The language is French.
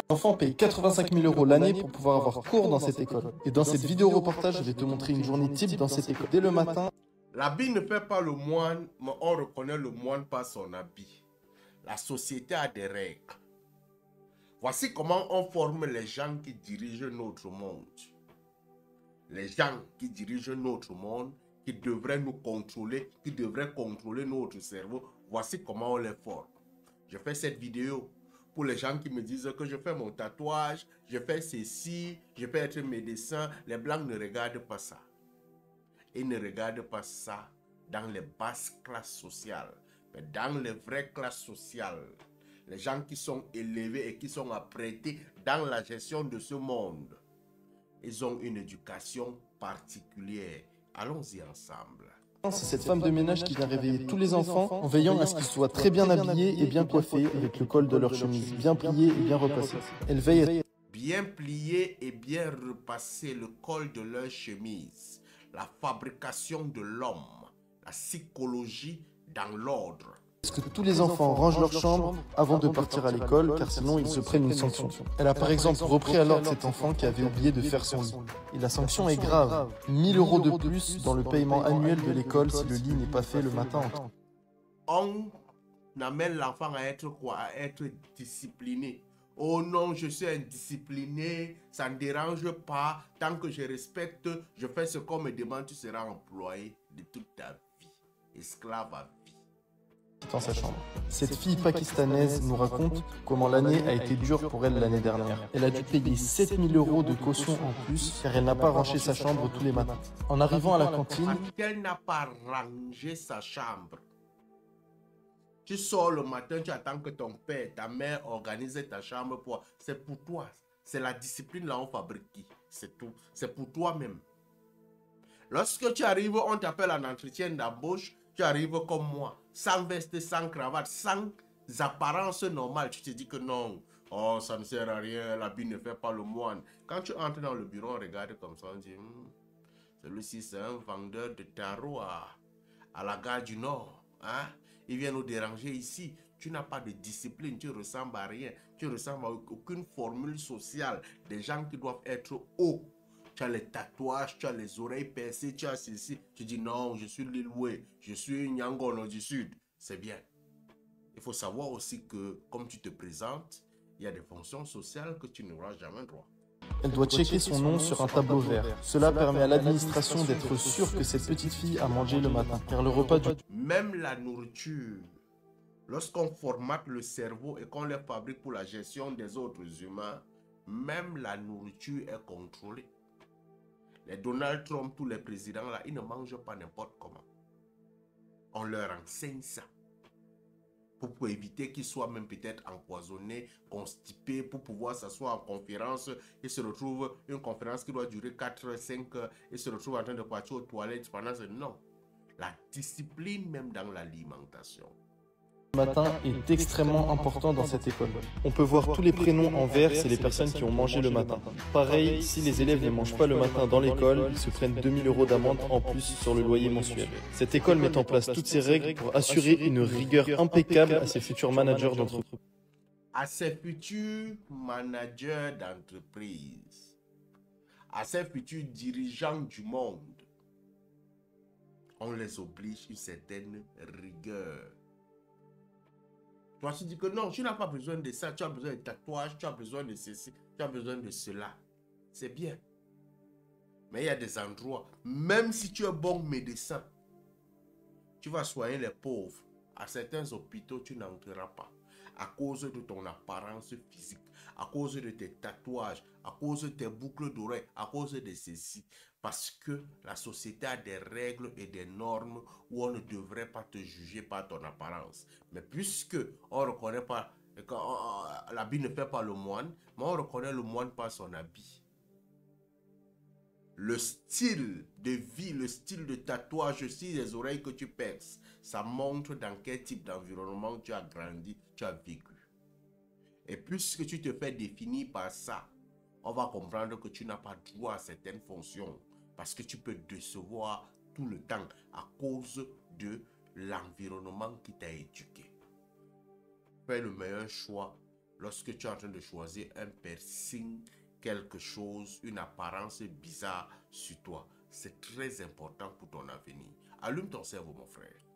L'enfant paye 85 000 € l'année pour pouvoir avoir cours dans cette école. Et dans cette vidéo reportage, je vais te montrer une journée type dans cette école. Dès le matin, L'habit ne fait pas le moine, mais on reconnaît le moine par son habit. La société a des règles. Voici comment on forme les gens qui dirigent notre monde. Les gens qui dirigent notre monde, qui devraient nous contrôler, qui devraient contrôler notre cerveau. Voici comment on les forme. Je fais cette vidéo pour les gens qui me disent que je fais mon tatouage, je fais ceci, je peux être médecin. Les blancs ne regardent pas ça. Ils ne regardent pas ça dans les basses classes sociales, mais dans les vraies classes sociales. Les gens qui sont élevés et qui sont apprêtés dans la gestion de ce monde. Ils ont une éducation particulière. Allons-y ensemble. c'est cette femme de ménage qui vient réveiller tous les enfants en veillant à ce qu'ils soient très bien habillés et bien coiffés avec le col de leur chemise bien plié et bien repassé. Elle veille à bien plier et bien repasser le col de leur chemise. La fabrication de l'homme, la psychologie dans l'ordre. ce que tous les enfants rangent leur chambre avant de partir à l'école, car sinon ils se prennent une sanction. Elle a par exemple repris à l'ordre cet enfant qui avait oublié de faire son lit. Et la sanction est grave. 1 000 € de plus dans le paiement annuel de l'école si le lit n'est pas fait le matin en temps. On amène l'enfant à être quoi? À être discipliné. Oh non, je suis indiscipliné, ça ne dérange pas. Tant que je respecte, je fais ce qu'on me demande, tu seras employé de toute ta vie. Esclave à vie. Dans sa chambre. Cette fille pakistanaise nous raconte comment l'année a été dure pour elle l'année dernière. Elle a dû payer 7 000 € de caution en plus car elle n'a pas rangé sa chambre tous les matins. En arrivant à la cantine, parce qu'elle n'a pas rangé sa chambre. Tu sors le matin, tu attends que ton père, ta mère organise ta chambre pour... C'est pour toi. C'est la discipline là, on fabrique qui? C'est tout. C'est pour toi-même. Lorsque tu arrives, on t'appelle en entretien d'embauche, tu arrives comme moi, sans veste, sans cravate, sans apparence normale. Tu te dis que non, oh, ça ne sert à rien, l'habit ne fait pas le moine. Quand tu entres dans le bureau, on regarde comme ça, on dit, celui-ci c'est un vendeur de tarot à la gare du Nord. Hein? Il vient nous déranger ici. Tu n'as pas de discipline, tu ressembles à rien. Tu ressembles à aucune formule sociale. Des gens qui doivent être hauts. Tu as les tatouages, tu as les oreilles percées, tu as ceci. Tu dis non, je suis Lilwe, je suis Nyangono du Sud. C'est bien. Il faut savoir aussi que comme tu te présentes, il y a des fonctions sociales que tu n'auras jamais droit. elle doit checker son nom sur un tableau vert. Cela permet à l'administration d'être sûr que cette petite fille a mangé le matin, car le repas du... Même la nourriture, lorsqu'on formate le cerveau et qu'on les fabrique pour la gestion des autres humains, même la nourriture est contrôlée. Les Donald Trump, tous les présidents là, ils ne mangent pas n'importe comment. On leur enseigne ça. Pour éviter qu'ils soient même peut-être empoisonnés, constipés, pour pouvoir s'asseoir en conférence. Ils se retrouvent, une conférence qui doit durer 4, 5 heures, ils se retrouvent en train de partir aux toilettes pendant ce... Non. La discipline même dans l'alimentation. matin est extrêmement important dans cette école. On peut voir tous les prénoms en vert, c'est les personnes qui ont mangé le matin. Pareil, si les élèves ne mangent pas le matin dans l'école, ils se prennent 2 000 € d'amende en plus sur le loyer mensuel. Cette école met en place toutes ces règles pour assurer une rigueur impeccable à ses futurs managers d'entreprise. À ses futurs managers d'entreprise, à ses futurs dirigeants du monde, on les oblige une certaine rigueur. Toi, tu dis que non, tu n'as pas besoin de ça, tu as besoin de tatouages, tu as besoin de ceci, tu as besoin de cela. C'est bien. Mais il y a des endroits, même si tu es bon médecin, tu vas soigner les pauvres. À certains hôpitaux, tu n'entreras pas. À cause de ton apparence physique, à cause de tes tatouages, à cause de tes boucles d'oreilles, à cause de ceci. Parce que la société a des règles et des normes où on ne devrait pas te juger par ton apparence. Mais puisque on ne reconnaît pas, l'habit ne fait pas le moine, mais on reconnaît le moine par son habit. Le style de vie, le style de tatouage aussi, les oreilles que tu perces, ça montre dans quel type d'environnement tu as grandi, tu as vécu. Et puisque tu te fais définir par ça, on va comprendre que tu n'as pas droit à certaines fonctions parce que tu peux décevoir tout le temps à cause de l'environnement qui t'a éduqué. Fais le meilleur choix lorsque tu es en train de choisir un piercing, quelque chose, une apparence bizarre sur toi. C'est très important pour ton avenir. Allume ton cerveau, mon frère.